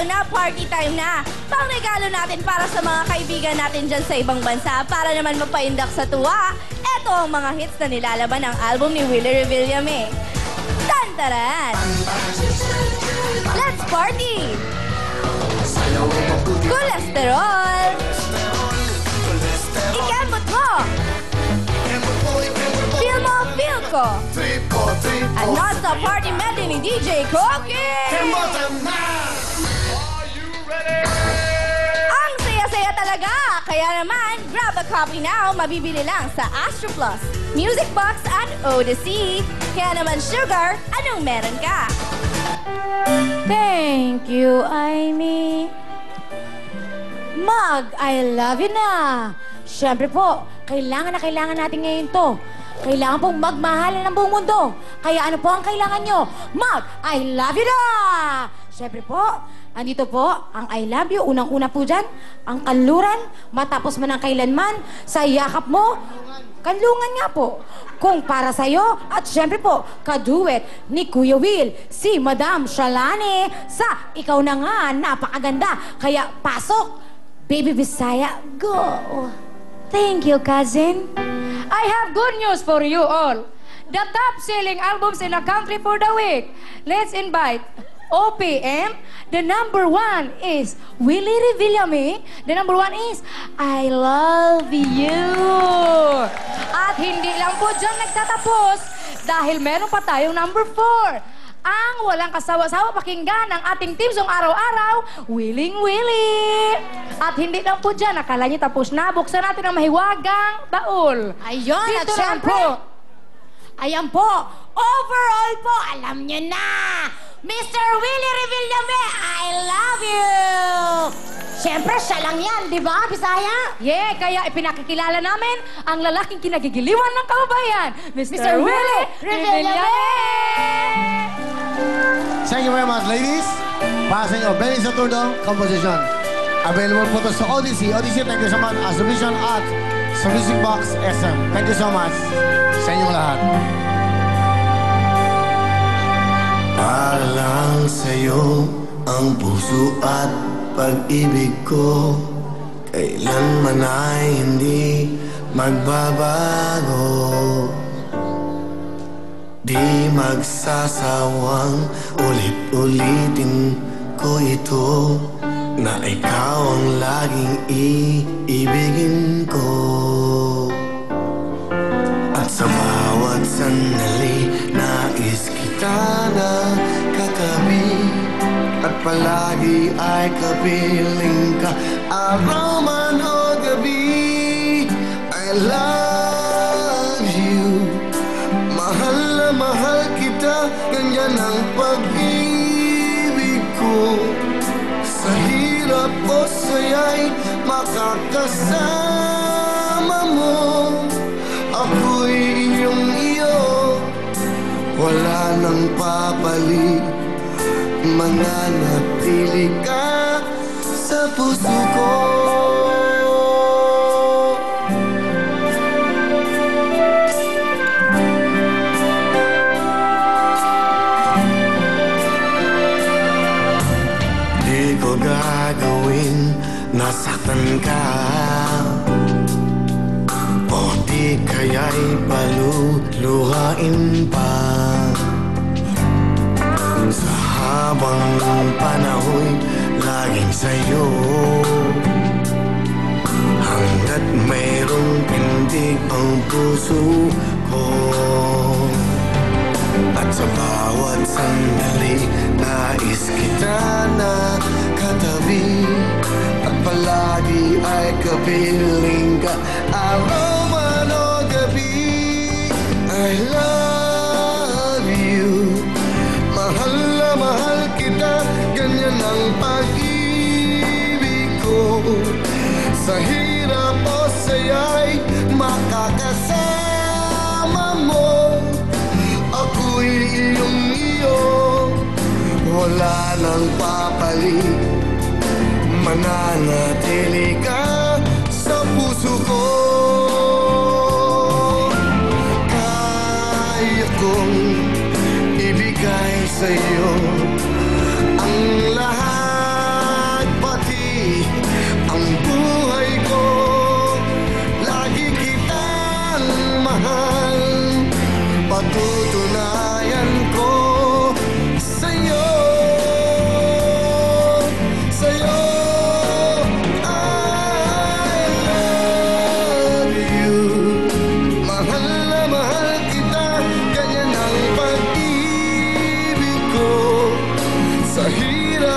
eto na, party time na. Pangregalo natin para sa mga kaibigan natin dyan sa ibang bansa para naman mapaindak sa tuwa. Eto ang mga hits na nilalaban ng album ni Willie Revillame. Tantaran! Let's party! Kolesterol! Ikembot mo! Feel mo, feel ko! At non-stop party medley ni DJ Cookie! Ang saya-saya talaga! Kaya naman, grab a copy now, mabibili lang sa Astro Plus, Music Box at Odyssey. Kaya naman, Sugar, anong meron ka? Thank you, Aimee. Mag, I love you na. Siyempre po, kailangan na kailangan natin ngayon to. Kailangan pong magmahalan ng buong mundo. Kaya ano po ang kailangan nyo? Mag, I love you na! Siyempre po, andito po ang I love you. Unang-una po dyan, ang kanluran. Matapos man ang kailanman, sa yakap mo, kanlungan nga po. Kung para sa'yo, at siyempre po, kaduet ni Kuya Will, si Madam Shalane, sa Ikaw Na Nga, napakaganda. Kaya pasok, Baby Bisaya, go! Thank you, cousin. I have good news for you all. The top-selling albums in the country for the week. Let's invite OPM. The number 1 is Willie Revillame. The number 1 is I Love You. At hindi lang po dyan nagtatapos dahil meron pa tayong number 4. Ang walang kasawa-sawa pakinggan ng ating team song araw-araw, Willing Willie. At hindi lang po dyan, akala niyo tapos na, buksan natin ang mahiwagang baul. Ayun, at Dito lang syempre, po. ayan po, overall po, alam nyo na, Mr. Willie Revillame, I love you! Siyempre, siya lang yan, di ba, Bisaya? Yeah, kaya ipinakikilala namin ang lalaking kinagigiliwan ng kababayan, Mr. Willie Revillame! Thank you very much, ladies. Para sa inyo, Benny Saturno, composition. Available po to sa Odyssey. Odyssey, thank you so much. Submission at sa Music Box SM. Thank you so much sa inyong lahat. Para lang sa'yo ang puso at pag-ibig ko, kailanman ay hindi magbabago. Di magsasawang ulit-ulitin ko ito, na ikaw ang laging iibigin ko. At sa bawat sandali, nais kita na katabi, at palagi ay kapiling ka, araw man o gabi. I love you, mahal na mahal kita, ganyan ang pag-ibig ko. Sa hirap o saya'y makakasama mo, ako'y iyong iyo, wala nang papalit, mananatili ka sa puso ko. Di ko gagawin, nasaktan ka, o di kaya'y paluluhain pa. Sa habang panahon, laging sa'yo, hanggat mayroong pindig ang puso ko. At sa bawat sandali, nais kita na katabi, at palagi ay kapiling ka, araw man o gabi. I love you, mahal na mahal kita, ganyan ang pag-ibig ko. Sa hirap o saya'y makakasama mo, ako'y iyong iyo, wala nang papalit, mananatili ka sa puso ko. Kaya kong ibigay sa'yo ang lahat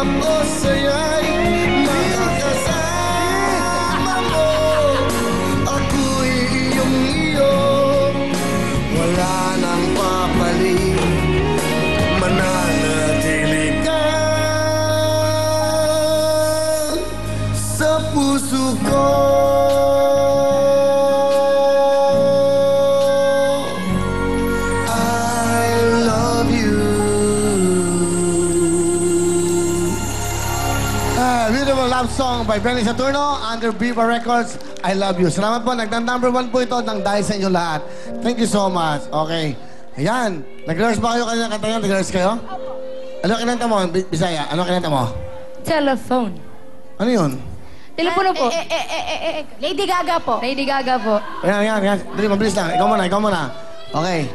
hirap o saya'y makakasama mo. Ako'y iyong-iyo, wala nang papalit, mananatili ka sa puso ko. Beautiful love song by Benny Saturno under Viva Records, I Love You. Salamat po. Number 1 po ito ng dahil sa inyo lahat. Thank you so much. Okay. Ayan. Nag-rehearse ba kayo kanina kanta yan? Nag-rehearse kayo? Ano kinanta mo? Bisaya, ano kinanta mo? Telephone. Ano yun? Telepono po. Lady Gaga po. Lady Gaga po. Ayan. Dali, mabilis lang. Ikaw muna. Okay.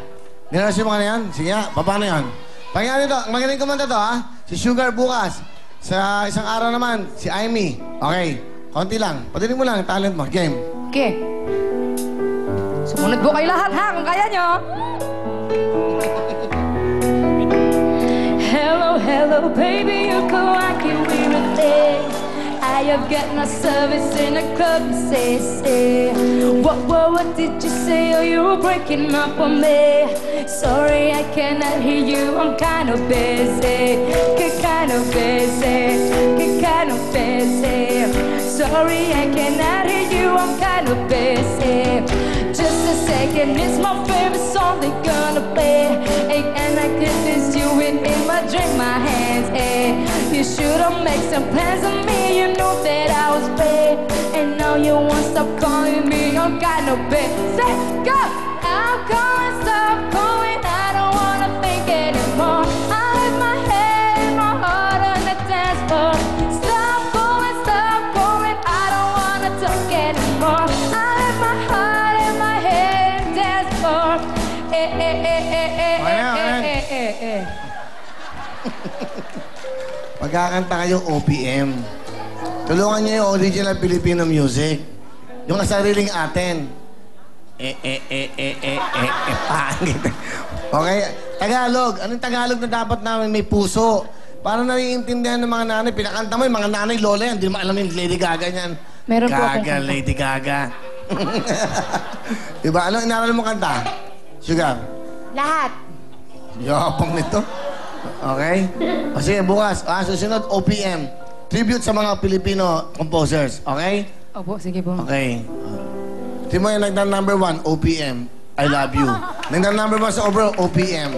Nirehearse mo ka na yan? Sige nga. Paano yan? Pakinggan nito. Magaling kumanta to, ha? Si Sugar bukas. Sa isang araw naman, si Aimee. Okay. Konti lang. Padinig mo lang, talent mo. Game. Okay. Sumunod po kayo lahat, ha? Kung kaya nyo. Hello, baby, you go like you wear a thing. I have got my service in a club, say. What did you say? Oh, you were breaking up on me. Sorry, I cannot hear you, I'm kind of busy. Sorry, I cannot hear you, I'm kind of busy. Just a second, it's my favorite song they're gonna play. And I could miss you in my drink, my hands. You should've made some plans with me, you know that I was bad. And now you won't stop calling me, I'm kind of busy. Go! I'm going, stop going, I don't wanna think anymore. I have my head and my heart on the dance floor. Stop going, I don't wanna talk anymore. I have my heart and my head and dance floor. Magkakanta kayong OPM. Tulungan niyo yung original Filipino music. Yung sariling atin. Pangit. Okay? Tagalog. Anong Tagalog na dapat namin may puso? Para naiintindihan ng mga nanay. Pinakanta mo yung mga nanay, lola yan. Hindi mo alam yung Lady Gaga niyan. Meron po akong Gaga, kanta. Lady Gaga. Diba? Anong inaral mo kanta? Sugar? Lahat. Yapang nito. Okay? O sige, bukas. Susunod, OPM. Tribute sa mga Filipino composers. Okay? Opo, sige po. Okay. Tingnan mo yung number 1, OPM. I love you. Number 1 sa overall, OPM.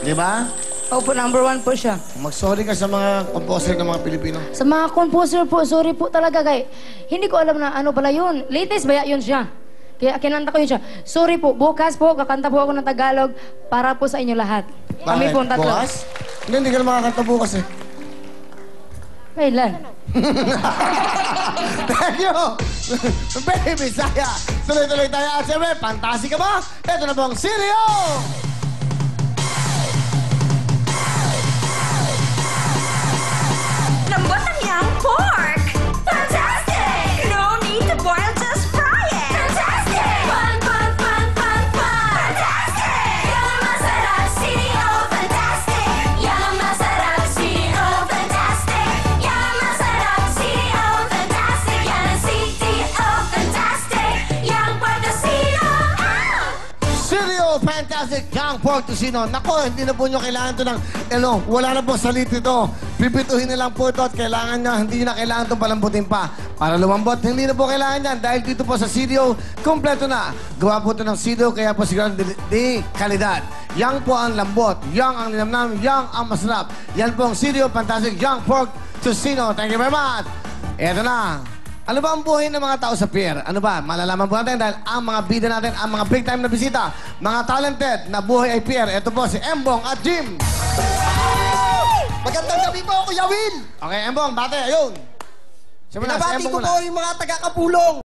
Di ba? Opo, number 1 po siya. Mag-sorry ka sa mga composer ng mga Pilipino. Sa mga composer po, sorry po talaga kay hindi ko alam na ano pala yun. Latest baya yun siya. Kaya kinanta ko yun siya. Sorry po, bukas po, kakanta po ako ng Tagalog para po sa inyo lahat. Kami po ang tatlo. Bukas? Hindi ka na makakanta bukas eh. Kailan? Thank you! Baby, Saya! Tuloy-tuloy tayo at siyempre, fantastic ka ba? Ito na pong Sirio! Lambot ang young pork! Fantastic! No need to boil, just fry it! Fantastic! Fun! Fantastic! Yan ang masarap, CDO! Fantastic! Yan ang masarap, CDO! Fantastic! Yan ang masarap, CDO! Fantastic! Yan ang CDO! Fantastic! Young pork casino! Sirio, fantastic young pork tocino. Nako, hindi na po nyo kailangan ito ng, wala na po salit ito. Pipituhin na lang po ito at kailangan nyo, hindi nyo na kailangan itong palambutin pa. Para lumambot, hindi na po kailangan yan dahil dito po sa CDO, kompleto na. Gawa po ito ng CDO, kaya po siguro di kalidad. Yang po ang lambot, yang ang linamnam, yang ang masarap. Yan po ang CDO, fantastic young pork tocino. Thank you very much. Eto na. Ano ba ang buhay ng mga tao sa pier? Ano ba? Malalaman po natin dahil ang mga bida natin, ang mga big time na bisita, mga talented na buhay ay pier. Ito po si Embong at Jim. Magandang gabi po, Kuya Will! Okay, Embong, bate, ayun. Binabati ko po yung mga taga-Kapulong.